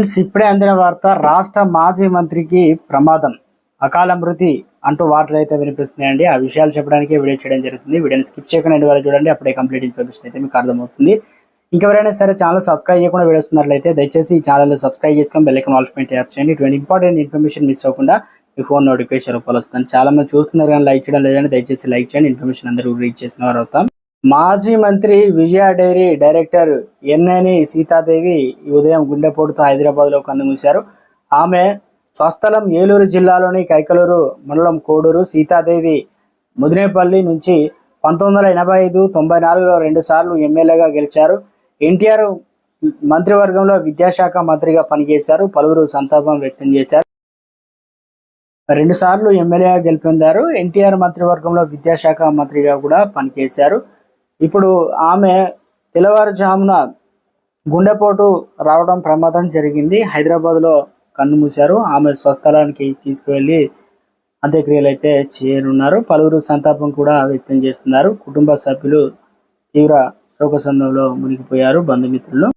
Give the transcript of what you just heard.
Friends, ఇప్పుడే అందిన వార్త. రాష్ట్ర మాజీ మంత్రికి ప్రమాదం, అకాల మృతి అంటూ వార్తలు అయితే వినిపిస్తున్నాయండి. ఆ విషయాలు చెప్పడానికి వీడియో చేయడం జరుగుతుంది. వీడియోని స్కిప్ చేయకుండా ఎండ్ వరకు చూడండి, అప్పుడే కంప్లీట్ ఇన్ఫర్మేషన్ అయితే మీకు అర్థమవుతుంది. ఇంకెవరైనా సరే ఛానల్ సబ్స్క్రైబ్ చేయకుండా వీడియో వస్తున్నట్లయితే దయచేసి ఈ ఛానల్ సబ్స్క్రైబ్ చేసుకొని బెల్ ఐకాన్ ఆల్ ట్యాప్ చేయండి. ఇటువంటి ఇంపార్టెంట్ ఇన్ఫర్మేషన్ మిస్ అవ్వకుండా మీ ఫోన్ నోటిఫికేషన్ రూపాయలు వస్తుంది. చాలా మంది చూస్తున్నారు కానీ లైక్ చేయడం లేదంటే దయచేసి లైక్ చేయండి. ఇన్ఫర్మేషన్ అందరూ రీచ్ చేసిన వారు అవుతాం. మాజీ మంత్రి విజయ డైరీ డైరెక్టర్ ఎన్నేని సీతాదేవి ఈ ఉదయం గుండెపోటుతో హైదరాబాద్లో కన్నుమూశారు. ఆమె స్వస్థలం ఏలూరు జిల్లాలోని కైకలూరు మండలం కోడూరు. సీతాదేవి ముదినేపల్లి నుంచి 1985-94లో 2 సార్లు ఎమ్మెల్యేగా గెలిచారు. ఎన్టీఆర్ మంత్రివర్గంలో విద్యాశాఖ మంత్రిగా పనిచేశారు. పలువురు సంతాపం వ్యక్తం చేశారు. 2 సార్లు ఎమ్మెల్యేగా గెలుపొందారు. ఎన్టీఆర్ మంత్రివర్గంలో విద్యాశాఖ మంత్రిగా కూడా పనిచేశారు. ఇప్పుడు ఆమె తెల్లవారుజామున గుండెపోటు రావడం ప్రమాదం జరిగింది. హైదరాబాద్లో కన్నుమూశారు. ఆమె స్వస్థలానికి తీసుకువెళ్ళి అంత్యక్రియలు అయితే చేయనున్నారు. పలువురు సంతాపం కూడా వ్యక్తం చేస్తున్నారు. కుటుంబ సభ్యులు తీవ్ర శోకసంద్రంలో మునిగిపోయారు. బంధుమిత్రులు